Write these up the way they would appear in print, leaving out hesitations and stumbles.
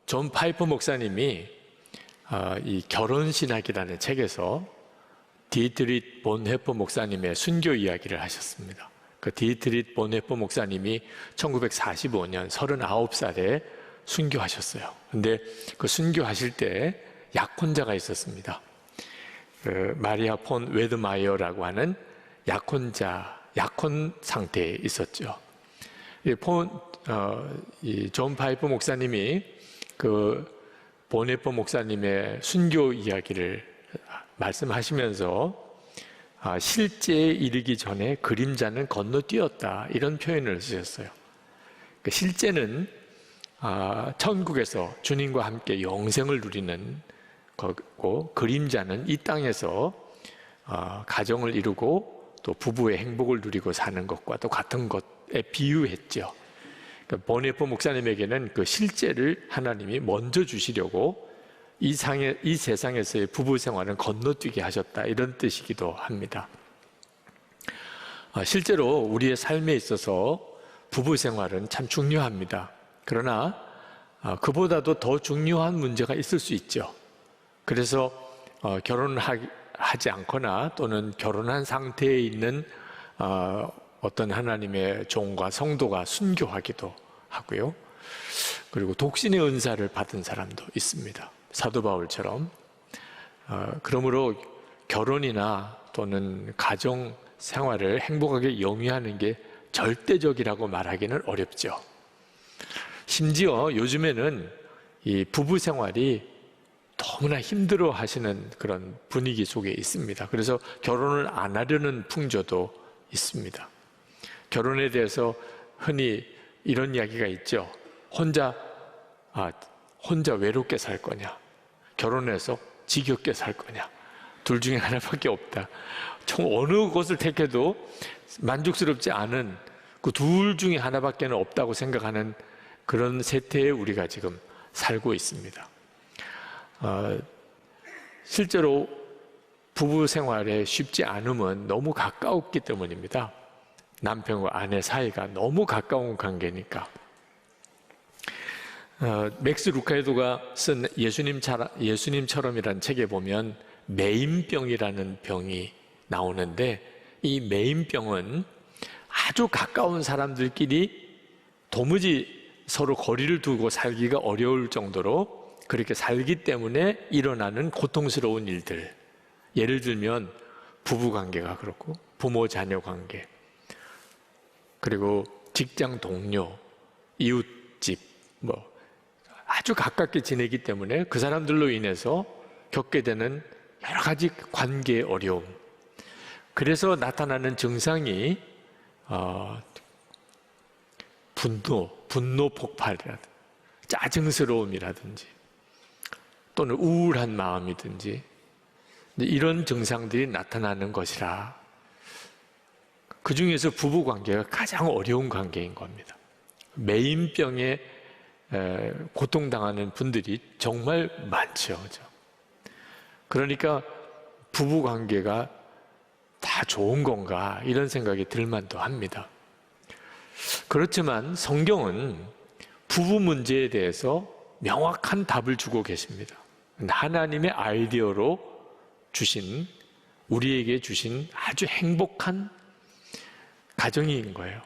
존 파이퍼 목사님이 이 결혼신학이라는 책에서 디트릿 본헤퍼 목사님의 순교 이야기를 하셨습니다. 그 디트릿 본헤퍼 목사님이 1945년 39살에 순교하셨어요. 근데 그 순교하실 때 약혼자가 있었습니다. 그 마리아 폰 웨드마이어라고 하는 약혼 상태에 있었죠. 이 존 파이퍼 목사님이 그 본헤퍼 목사님의 순교 이야기를 말씀하시면서 실제에 이르기 전에 그림자는 건너뛰었다, 이런 표현을 쓰셨어요. 그 실제는 천국에서 주님과 함께 영생을 누리는 거고, 그림자는 이 땅에서 가정을 이루고 또 부부의 행복을 누리고 사는 것과 또 같은 것에 비유했죠. 그러니까 본헤퍼 목사님에게는 그 실제를 하나님이 먼저 주시려고 이 세상에서의 부부 생활은 건너뛰게 하셨다, 이런 뜻이기도 합니다. 실제로 우리의 삶에 있어서 부부 생활은 참 중요합니다. 그러나 그보다도 더 중요한 문제가 있을 수 있죠. 그래서 결혼을 하지 않거나 또는 결혼한 상태에 있는 어떤 하나님의 종과 성도가 순교하기도 하고요. 그리고 독신의 은사를 받은 사람도 있습니다. 사도 바울처럼. 그러므로 결혼이나 또는 가정 생활을 행복하게 영위하는 게 절대적이라고 말하기는 어렵죠. 심지어 요즘에는 이 부부 생활이 너무나 힘들어 하시는 그런 분위기 속에 있습니다. 그래서 결혼을 안 하려는 풍조도 있습니다. 결혼에 대해서 흔히 이런 이야기가 있죠. 혼자 외롭게 살 거냐, 결혼해서 지겹게 살 거냐, 둘 중에 하나밖에 없다. 어느 것을 택해도 만족스럽지 않은 그 둘 중에 하나밖에 없다고 생각하는 그런 세태에 우리가 지금 살고 있습니다. 실제로 부부 생활에 쉽지 않음은 너무 가까웠기 때문입니다. 남편과 아내 사이가 너무 가까운 관계니까. 맥스 루카에도가 쓴 예수님처럼이라는 책에 보면 매인병이라는 병이 나오는데, 이 매인병은 아주 가까운 사람들끼리 도무지 서로 거리를 두고 살기가 어려울 정도로 그렇게 살기 때문에 일어나는 고통스러운 일들. 예를 들면 부부관계가 그렇고, 부모 자녀 관계, 그리고 직장 동료, 이웃집, 아주 가깝게 지내기 때문에 그 사람들로 인해서 겪게 되는 여러 가지 관계의 어려움. 그래서 나타나는 증상이 분노 폭발이라든지 짜증스러움이라든지 또는 우울한 마음이든지 이런 증상들이 나타나는 것이라, 그 중에서 부부관계가 가장 어려운 관계인 겁니다. 매인병에 고통당하는 분들이 정말 많죠. 그러니까 부부관계가 다 좋은 건가, 이런 생각이 들만도 합니다. 그렇지만 성경은 부부 문제에 대해서 명확한 답을 주고 계십니다. 하나님의 아이디어로 우리에게 주신 아주 행복한 가정인 거예요.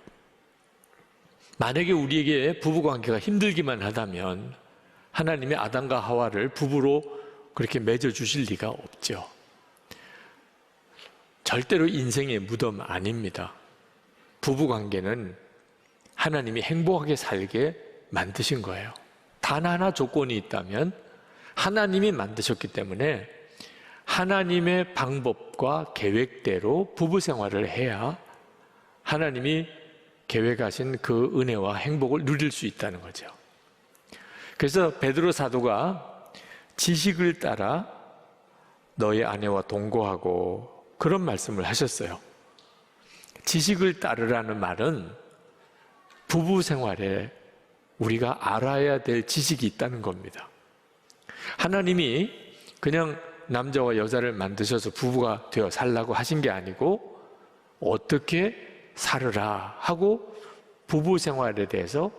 만약에 우리에게 부부관계가 힘들기만 하다면 하나님의 아담과 하와를 부부로 그렇게 맺어주실 리가 없죠. 절대로 인생의 무덤 아닙니다. 부부관계는 하나님이 행복하게 살게 만드신 거예요. 단 하나 조건이 있다면 하나님이 만드셨기 때문에 하나님의 방법과 계획대로 부부 생활을 해야 하나님이 계획하신 그 은혜와 행복을 누릴 수 있다는 거죠. 그래서 베드로 사도가 지식을 따라 너의 아내와 동거하고, 그런 말씀을 하셨어요. 지식을 따르라는 말은 부부 생활에 우리가 알아야 될 지식이 있다는 겁니다. 하나님이 그냥 남자와 여자를 만드셔서 부부가 되어 살라고 하신 게 아니고, 어떻게 살으라 하고 부부 생활에 대해서,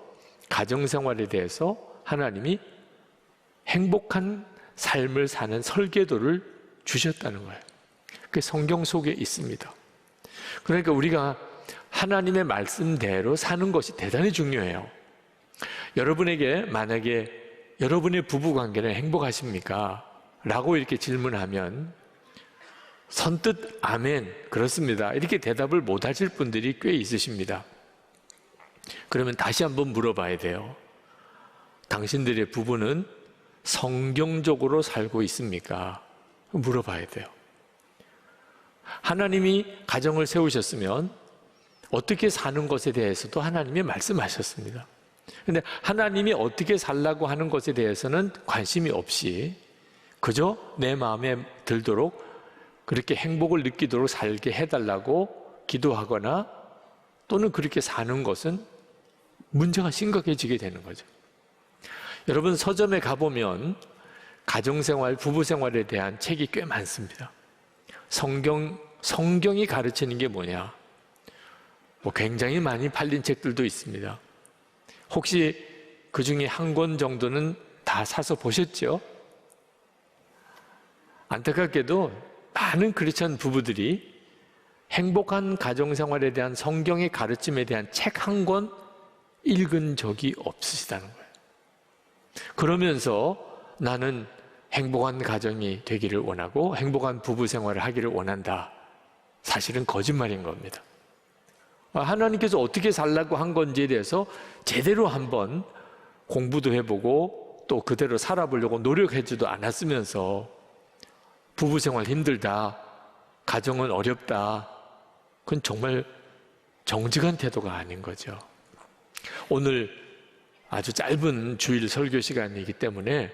가정 생활에 대해서 하나님이 행복한 삶을 사는 설계도를 주셨다는 거예요. 그게 성경 속에 있습니다. 그러니까 우리가 하나님의 말씀대로 사는 것이 대단히 중요해요. 여러분에게 만약에 여러분의 부부관계는 행복하십니까? 라고 이렇게 질문하면 선뜻 아멘, 그렇습니다, 이렇게 대답을 못 하실 분들이 꽤 있으십니다. 그러면 다시 한번 물어봐야 돼요. 당신들의 부부는 성경적으로 살고 있습니까? 물어봐야 돼요. 하나님이 가정을 세우셨으면 어떻게 사는 것에 대해서도 하나님이 말씀하셨습니다. 그런데 하나님이 어떻게 살라고 하는 것에 대해서는 관심이 없이 그저 내 마음에 들도록 그렇게 행복을 느끼도록 살게 해달라고 기도하거나 또는 그렇게 사는 것은 문제가 심각해지게 되는 거죠. 여러분, 서점에 가보면 가정생활, 부부생활에 대한 책이 꽤 많습니다. 성경이 가르치는 게 뭐냐? 굉장히 많이 팔린 책들도 있습니다. 혹시 그 중에 한 권 정도는 다 사서 보셨죠? 안타깝게도 많은 크리스천 부부들이 행복한 가정생활에 대한 성경의 가르침에 대한 책 한 권 읽은 적이 없으시다는 거예요. 그러면서 나는 행복한 가정이 되기를 원하고 행복한 부부생활을 하기를 원한다. 사실은 거짓말인 겁니다. 하나님께서 어떻게 살라고 한 건지에 대해서 제대로 한번 공부도 해보고 또 그대로 살아보려고 노력하지도 않았으면서 부부생활 힘들다, 가정은 어렵다, 그건 정말 정직한 태도가 아닌 거죠. 오늘 아주 짧은 주일 설교 시간이기 때문에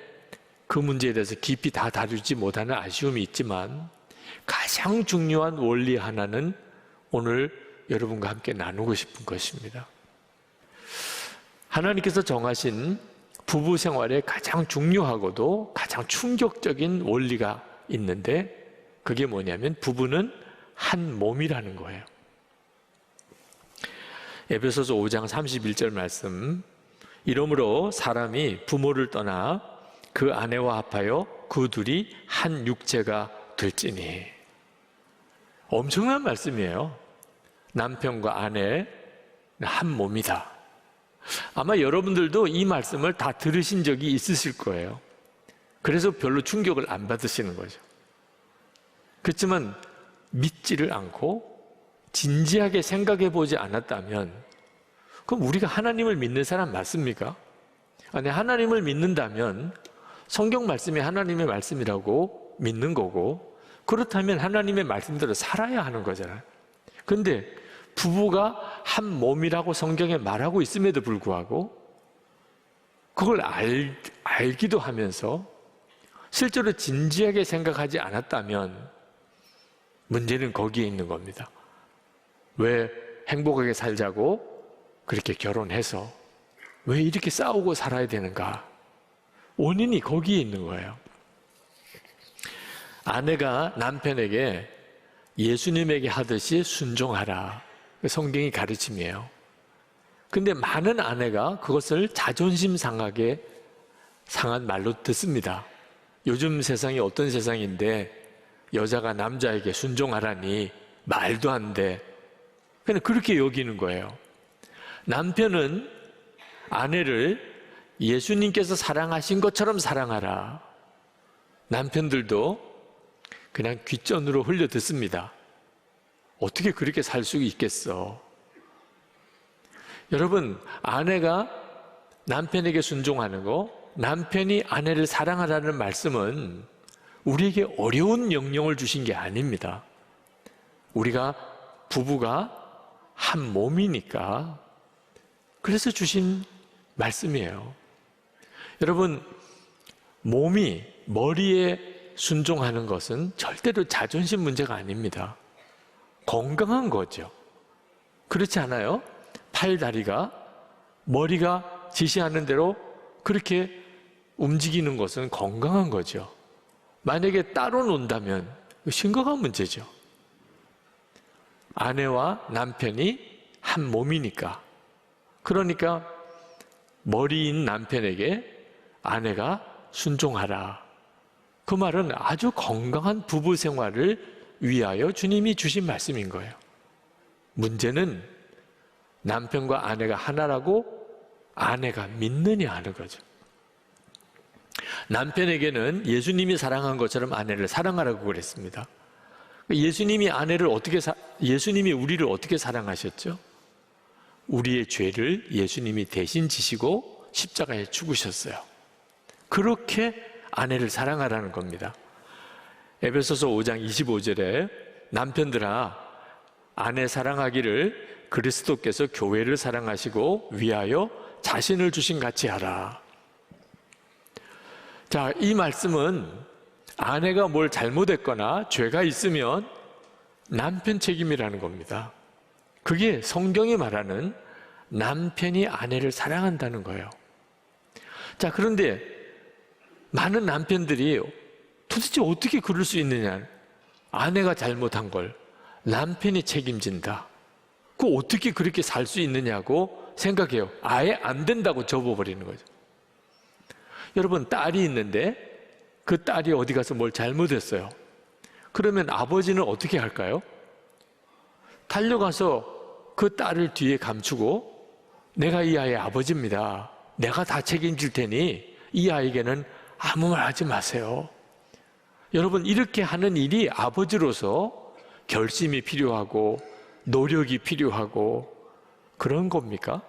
그 문제에 대해서 깊이 다 다루지 못하는 아쉬움이 있지만 가장 중요한 원리 하나는 오늘 여러분과 함께 나누고 싶은 것입니다. 하나님께서 정하신 부부 생활에 가장 중요하고도 가장 충격적인 원리가 있는데 그게 뭐냐면 부부는 한 몸이라는 거예요. 에베소서 5장 31절 말씀, 이러므로 사람이 부모를 떠나 그 아내와 합하여 그 둘이 한 육체가 될지니. 엄청난 말씀이에요. 남편과 아내 한 몸이다. 아마 여러분들도 이 말씀을 다 들으신 적이 있으실 거예요. 그래서 별로 충격을 안 받으시는 거죠. 그렇지만 믿지를 않고 진지하게 생각해 보지 않았다면 그럼 우리가 하나님을 믿는 사람 맞습니까? 아니, 하나님을 믿는다면 성경 말씀이 하나님의 말씀이라고 믿는 거고 그렇다면 하나님의 말씀대로 살아야 하는 거잖아요. 그런데 부부가 한 몸이라고 성경에 말하고 있음에도 불구하고 그걸 알기도 하면서 실제로 진지하게 생각하지 않았다면 문제는 거기에 있는 겁니다. 왜 행복하게 살자고 그렇게 결혼해서 왜 이렇게 싸우고 살아야 되는가? 원인이 거기에 있는 거예요. 아내가 남편에게 예수님에게 하듯이 순종하라. 성경이 가르침이에요. 근데 많은 아내가 그것을 자존심 상한 말로 듣습니다. 요즘 세상이 어떤 세상인데 여자가 남자에게 순종하라니 말도 안 돼. 그냥 그렇게 여기는 거예요. 남편은 아내를 예수님께서 사랑하신 것처럼 사랑하라. 남편들도 그냥 귓전으로 흘려 듣습니다. 어떻게 그렇게 살 수 있겠어? 여러분, 아내가 남편에게 순종하는 거, 남편이 아내를 사랑하라는 말씀은 우리에게 어려운 명령을 주신 게 아닙니다. 우리가 부부가 한 몸이니까 그래서 주신 말씀이에요. 여러분, 몸이 머리에 순종하는 것은 절대로 자존심 문제가 아닙니다. 건강한 거죠. 그렇지 않아요? 팔, 다리가 머리가 지시하는 대로 그렇게 움직이는 것은 건강한 거죠. 만약에 따로 논다면 심각한 문제죠. 아내와 남편이 한 몸이니까. 그러니까 머리인 남편에게 아내가 순종하라. 그 말은 아주 건강한 부부 생활을 위하여 주님이 주신 말씀인 거예요. 문제는 남편과 아내가 하나라고 아내가 믿느냐 하는 거죠. 남편에게는 예수님이 사랑한 것처럼 아내를 사랑하라고 그랬습니다. 예수님이 예수님이 우리를 어떻게 사랑하셨죠? 우리의 죄를 예수님이 대신 지시고 십자가에 죽으셨어요. 그렇게 아내를 사랑하라는 겁니다. 에베소서 5장 25절에 남편들아 아내 사랑하기를 그리스도께서 교회를 사랑하시고 위하여 자신을 주신 같이 하라. 자, 이 말씀은 아내가 뭘 잘못했거나 죄가 있으면 남편 책임이라는 겁니다. 그게 성경이 말하는 남편이 아내를 사랑한다는 거예요. 자, 그런데 많은 남편들이 도대체 어떻게 그럴 수 있느냐? 아내가 잘못한 걸 남편이 책임진다. 그 어떻게 그렇게 살 수 있느냐고 생각해요. 아예 안 된다고 접어버리는 거죠. 여러분, 딸이 있는데 그 딸이 어디 가서 뭘 잘못했어요. 그러면 아버지는 어떻게 할까요? 달려가서 그 딸을 뒤에 감추고 내가 이 아이의 아버지입니다. 내가 다 책임질 테니 이 아이에게는 아무 말 하지 마세요. 여러분, 이렇게 하는 일이 아버지로서 결심이 필요하고 노력이 필요하고 그런 겁니까?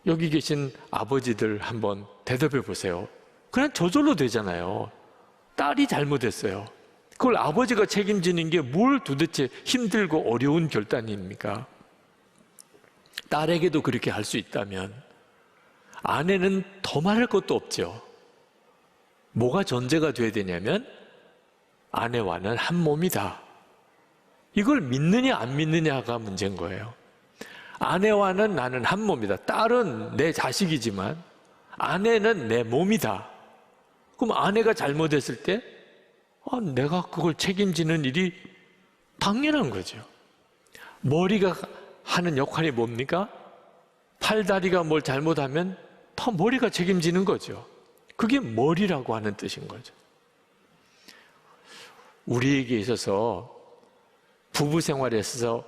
여기 계신 아버지들 한번 대답해 보세요. 그냥 저절로 되잖아요. 딸이 잘못했어요. 그걸 아버지가 책임지는 게 뭘 도대체 힘들고 어려운 결단입니까? 딸에게도 그렇게 할 수 있다면 아내는 더 말할 것도 없죠. 뭐가 전제가 돼야 되냐면 아내와는 한 몸이다. 이걸 믿느냐 안 믿느냐가 문제인 거예요. 아내와는 나는 한 몸이다. 딸은 내 자식이지만 아내는 내 몸이다. 그럼 아내가 잘못했을 때 내가 그걸 책임지는 일이 당연한 거죠. 머리가 하는 역할이 뭡니까? 팔다리가 뭘 잘못하면 다 머리가 책임지는 거죠. 그게 머리라고 하는 뜻인 거죠. 우리에게 있어서 부부 생활에 있어서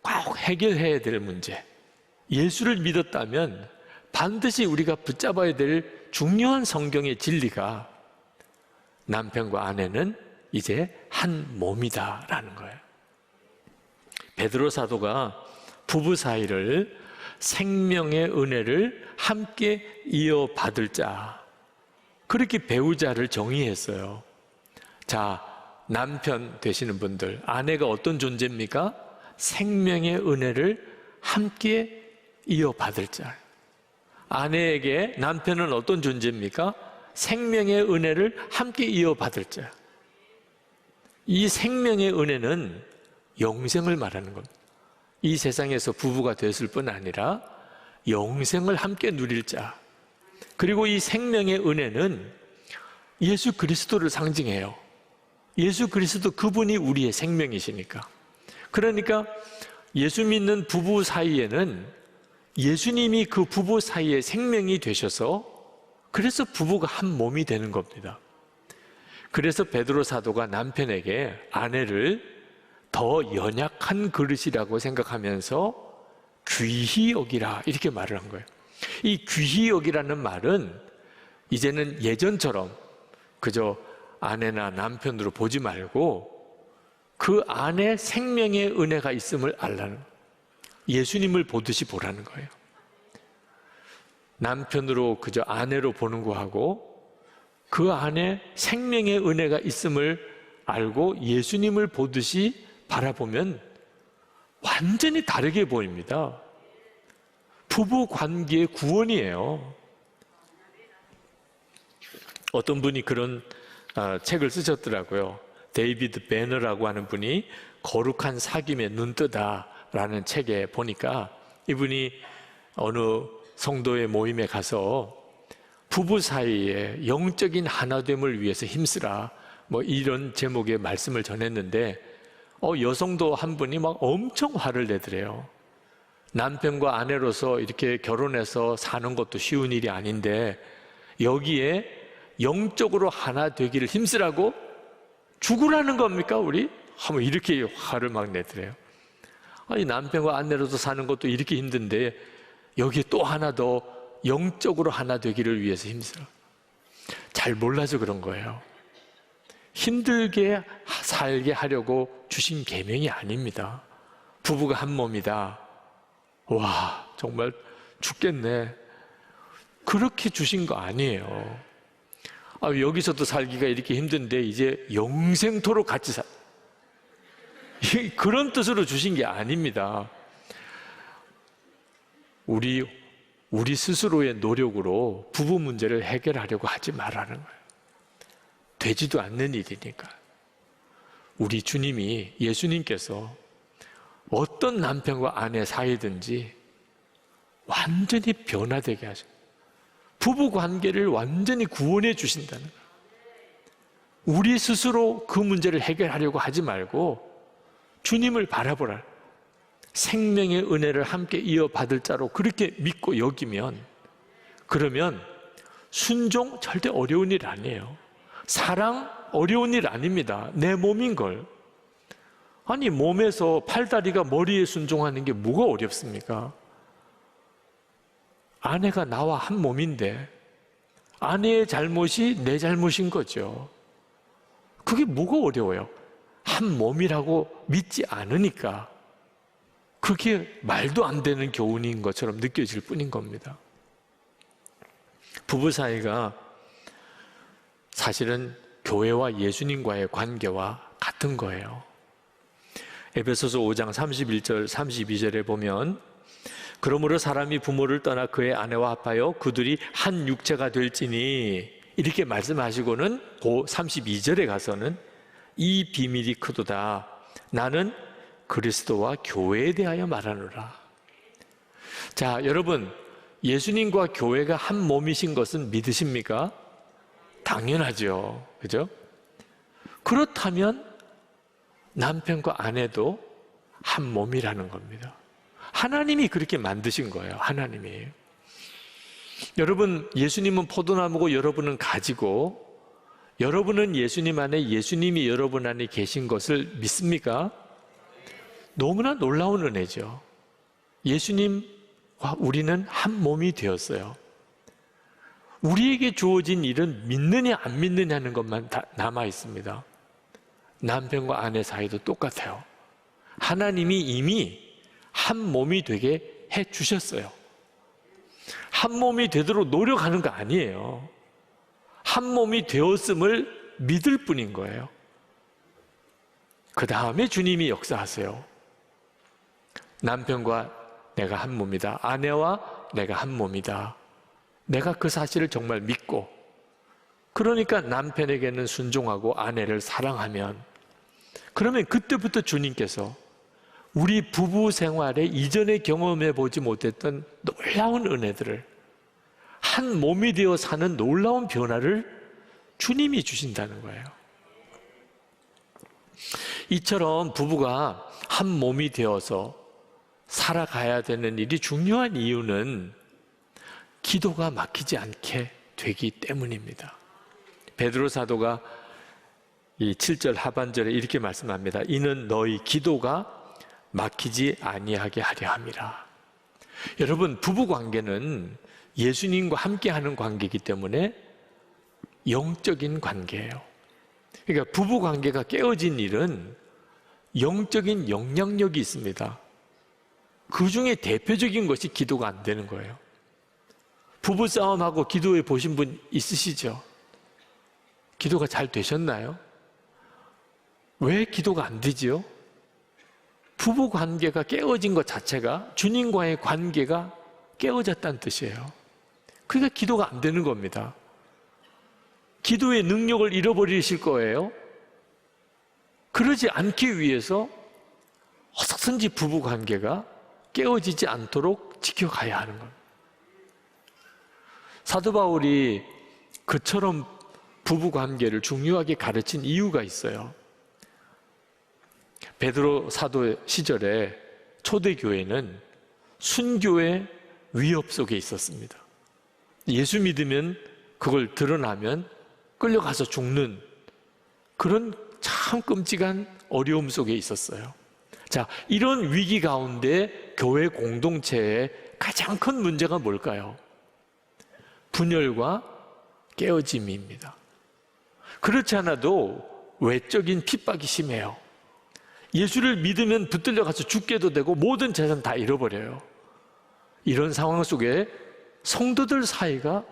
꼭 해결해야 될 문제, 예수를 믿었다면 반드시 우리가 붙잡아야 될 중요한 성경의 진리가 남편과 아내는 이제 한 몸이다라는 거예요. 베드로 사도가 부부 사이를 생명의 은혜를 함께 이어받을 자, 그렇게 배우자를 정의했어요. 자, 남편 되시는 분들, 아내가 어떤 존재입니까? 생명의 은혜를 함께 이어받을 자. 아내에게 남편은 어떤 존재입니까? 생명의 은혜를 함께 이어받을 자. 이 생명의 은혜는 영생을 말하는 겁니다. 이 세상에서 부부가 됐을 뿐 아니라 영생을 함께 누릴 자. 그리고 이 생명의 은혜는 예수 그리스도를 상징해요. 예수 그리스도, 그분이 우리의 생명이시니까. 그러니까 예수 믿는 부부 사이에는 예수님이 그 부부 사이에 생명이 되셔서 그래서 부부가 한 몸이 되는 겁니다. 그래서 베드로 사도가 남편에게 아내를 더 연약한 그릇이라고 생각하면서 귀히 여기라 이렇게 말을 한 거예요. 이 귀히 여기라는 말은 이제는 예전처럼 그저 아내나 남편으로 보지 말고 그 안에 생명의 은혜가 있음을 알라는, 예수님을 보듯이 보라는 거예요. 남편으로 그저 아내로 보는 거하고 그 안에 생명의 은혜가 있음을 알고 예수님을 보듯이 바라보면 완전히 다르게 보입니다. 부부 관계의 구원이에요. 어떤 분이 그런 책을 쓰셨더라고요. 데이비드 배너라고 하는 분이 거룩한 사귐에 눈뜨다라는 책에 보니까 이분이 어느 성도의 모임에 가서 부부 사이에 영적인 하나됨을 위해서 힘쓰라 이런 제목의 말씀을 전했는데 여성도 한 분이 막 엄청 화를 내더래요. 남편과 아내로서 이렇게 결혼해서 사는 것도 쉬운 일이 아닌데 여기에 영적으로 하나 되기를 힘쓰라고 죽으라는 겁니까, 우리? 하면 이렇게 화를 막 내더래요. 아니, 남편과 아내로서 사는 것도 이렇게 힘든데 여기에 또 하나 더 영적으로 하나 되기를 위해서 힘쓰라. 잘 몰라서 그런 거예요. 힘들게 살게 하려고 주신 계명이 아닙니다. 부부가 한 몸이다. 와, 정말 죽겠네. 그렇게 주신 거 아니에요. 여기서도 살기가 이렇게 힘든데 이제 영생토록 같이 그런 뜻으로 주신 게 아닙니다. 우리 스스로의 노력으로 부부 문제를 해결하려고 하지 말라는 거예요. 되지도 않는 일이니까. 우리 주님이, 예수님께서 어떤 남편과 아내 사이든지 완전히 변화되게 하셔. 부부 관계를 완전히 구원해 주신다는 거예요. 우리 스스로 그 문제를 해결하려고 하지 말고 주님을 바라보라. 생명의 은혜를 함께 이어받을 자로 그렇게 믿고 여기면, 그러면 순종 절대 어려운 일 아니에요. 사랑 어려운 일 아닙니다. 내 몸인 걸. 아니, 몸에서 팔다리가 머리에 순종하는 게 뭐가 어렵습니까? 아내가 나와 한 몸인데 아내의 잘못이 내 잘못인 거죠. 그게 뭐가 어려워요? 한 몸이라고 믿지 않으니까 그게 말도 안 되는 교훈인 것처럼 느껴질 뿐인 겁니다. 부부 사이가 사실은 교회와 예수님과의 관계와 같은 거예요. 에베소서 5장 31절 32절에 보면, 그러므로 사람이 부모를 떠나 그의 아내와 합하여 그들이 한 육체가 될지니, 이렇게 말씀하시고는 그 32절에 가서는 이 비밀이 크도다. 나는 그리스도와 교회에 대하여 말하노라. 자, 여러분, 예수님과 교회가 한 몸이신 것은 믿으십니까? 당연하죠. 그죠? 그렇다면 남편과 아내도 한 몸이라는 겁니다. 하나님이 그렇게 만드신 거예요. 하나님이. 여러분, 예수님은 포도나무고 여러분은 가지고, 여러분은 예수님 안에, 예수님이 여러분 안에 계신 것을 믿습니까? 너무나 놀라운 은혜죠. 예수님과 우리는 한 몸이 되었어요. 우리에게 주어진 일은 믿느냐 안 믿느냐는 것만 다 남아 있습니다. 남편과 아내 사이도 똑같아요. 하나님이 이미 한 몸이 되게 해 주셨어요. 한 몸이 되도록 노력하는 거 아니에요. 한 몸이 되었음을 믿을 뿐인 거예요. 그 다음에 주님이 역사하세요. 남편과 내가 한 몸이다. 아내와 내가 한 몸이다. 내가 그 사실을 정말 믿고, 그러니까 남편에게는 순종하고 아내를 사랑하면, 그러면 그때부터 주님께서 우리 부부 생활에 이전에 경험해 보지 못했던 놀라운 은혜들을, 한 몸이 되어 사는 놀라운 변화를 주님이 주신다는 거예요. 이처럼 부부가 한 몸이 되어서 살아가야 되는 일이 중요한 이유는 기도가 막히지 않게 되기 때문입니다. 베드로 사도가 이 7절 하반절에 이렇게 말씀합니다. 이는 너희 기도가 막히지 아니하게 하려 함이라. 여러분, 부부 관계는 예수님과 함께하는 관계이기 때문에 영적인 관계예요. 그러니까 부부 관계가 깨어진 일은 영적인 영향력이 있습니다. 그 중에 대표적인 것이 기도가 안 되는 거예요. 부부 싸움하고 기도해 보신 분 있으시죠? 기도가 잘 되셨나요? 왜 기도가 안 되지요? 부부 관계가 깨어진 것 자체가 주님과의 관계가 깨어졌다는 뜻이에요. 그러니까 기도가 안 되는 겁니다. 기도의 능력을 잃어버리실 거예요. 그러지 않기 위해서 어떻든지 부부 관계가 깨어지지 않도록 지켜가야 하는 겁니다. 사도 바울이 그처럼 부부 관계를 중요하게 가르친 이유가 있어요. 베드로 사도 시절에 초대교회는 순교의 위협 속에 있었습니다. 예수 믿으면 그걸 드러나면 끌려가서 죽는 그런 참 끔찍한 어려움 속에 있었어요. 자, 이런 위기 가운데 교회 공동체의 가장 큰 문제가 뭘까요? 분열과 깨어짐입니다. 그렇지 않아도 외적인 핍박이 심해요. 예수를 믿으면 붙들려 가서 죽게도 되고 모든 재산 다 잃어버려요. 이런 상황 속에 성도들 사이가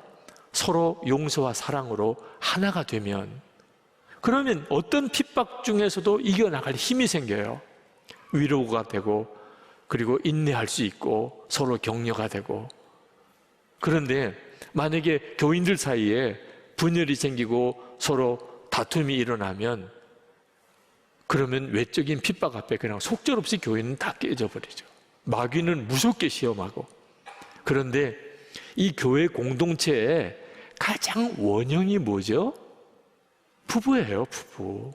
서로 용서와 사랑으로 하나가 되면, 그러면 어떤 핍박 중에서도 이겨나갈 힘이 생겨요. 위로가 되고, 그리고 인내할 수 있고, 서로 격려가 되고. 그런데 만약에 교인들 사이에 분열이 생기고 서로 다툼이 일어나면, 그러면 외적인 핍박 앞에 그냥 속절없이 교회는 다 깨져 버리죠. 마귀는 무섭게 시험하고. 그런데 이 교회 공동체의 가장 원형이 뭐죠? 부부예요, 부부.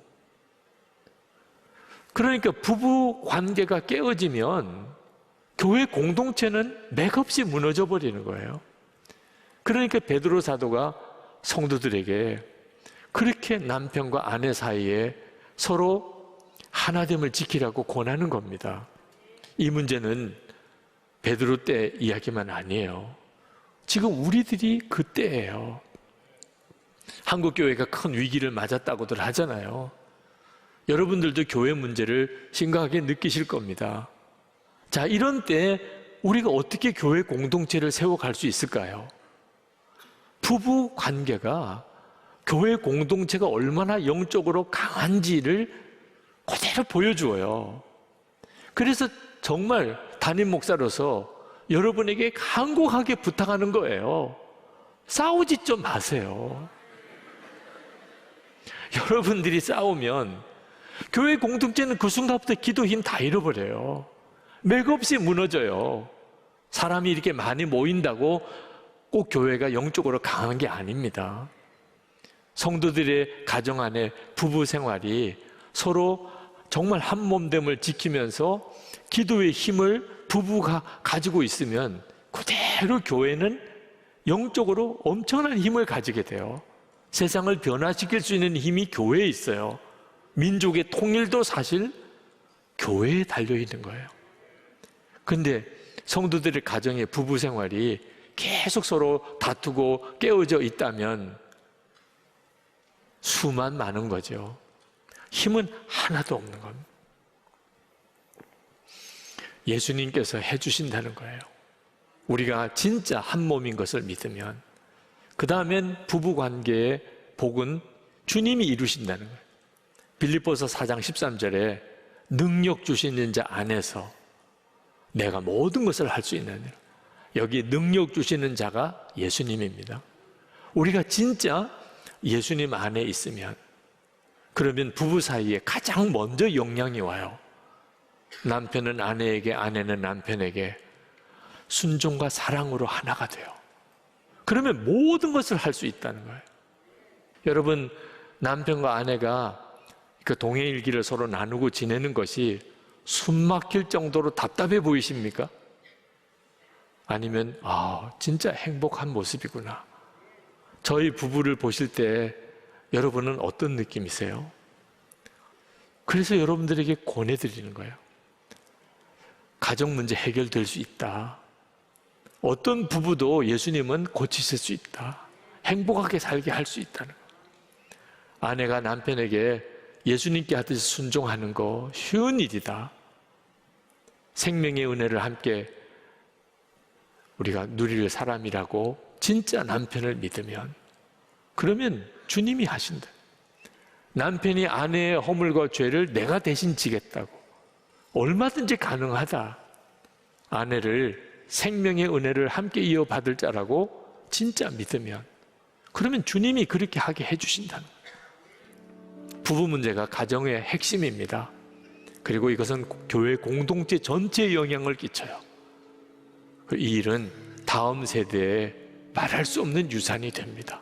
그러니까 부부 관계가 깨어지면 교회 공동체는 맥없이 무너져 버리는 거예요. 그러니까 베드로 사도가 성도들에게 그렇게 남편과 아내 사이에 서로 하나됨을 지키라고 권하는 겁니다. 이 문제는 베드로 때 이야기만 아니에요. 지금 우리들이 그때예요. 한국 교회가 큰 위기를 맞았다고들 하잖아요. 여러분들도 교회 문제를 심각하게 느끼실 겁니다. 자, 이런 때 우리가 어떻게 교회 공동체를 세워갈 수 있을까요? 부부 관계가 교회 공동체가 얼마나 영적으로 강한지를 그대로 보여주어요. 그래서 정말 담임 목사로서 여러분에게 간곡하게 부탁하는 거예요. 싸우지 좀 마세요. 여러분들이 싸우면 교회 공동체는 그 순간부터 기도 힘 다 잃어버려요. 맥없이 무너져요. 사람이 이렇게 많이 모인다고 꼭 교회가 영적으로 강한 게 아닙니다. 성도들의 가정 안에 부부 생활이 서로 정말 한 몸됨을 지키면서 기도의 힘을 부부가 가지고 있으면 그대로 교회는 영적으로 엄청난 힘을 가지게 돼요. 세상을 변화시킬 수 있는 힘이 교회에 있어요. 민족의 통일도 사실 교회에 달려있는 거예요. 근데 성도들의 가정의 부부 생활이 계속 서로 다투고 깨어져 있다면 수만 많은 거죠. 힘은 하나도 없는 겁니다. 예수님께서 해주신다는 거예요. 우리가 진짜 한 몸인 것을 믿으면, 그 다음엔 부부관계의 복은 주님이 이루신다는 거예요. 빌립보서 4장 13절에 능력 주시는 자 안에서 내가 모든 것을 할 수 있는, 여기 능력 주시는 자가 예수님입니다. 우리가 진짜 예수님 안에 있으면, 그러면 부부 사이에 가장 먼저 영향이 와요. 남편은 아내에게, 아내는 남편에게 순종과 사랑으로 하나가 돼요. 그러면 모든 것을 할 수 있다는 거예요. 여러분, 남편과 아내가 그 동해일기를 서로 나누고 지내는 것이 숨막힐 정도로 답답해 보이십니까? 아니면 진짜 행복한 모습이구나. 저희 부부를 보실 때 여러분은 어떤 느낌이세요? 그래서 여러분들에게 권해드리는 거예요. 가정 문제 해결될 수 있다. 어떤 부부도 예수님은 고치실 수 있다. 행복하게 살게 할 수 있다는 거예요. 아내가 남편에게 예수님께 하듯이 순종하는 거 쉬운 일이다. 생명의 은혜를 함께 우리가 누릴 사람이라고 진짜 남편을 믿으면, 그러면 주님이 하신다. 남편이 아내의 허물과 죄를 내가 대신 지겠다고. 얼마든지 가능하다. 아내를 생명의 은혜를 함께 이어받을 자라고 진짜 믿으면, 그러면 주님이 그렇게 하게 해주신다는 거예요. 부부 문제가 가정의 핵심입니다. 그리고 이것은 교회 공동체 전체에 영향을 끼쳐요. 이 일은 다음 세대에 말할 수 없는 유산이 됩니다.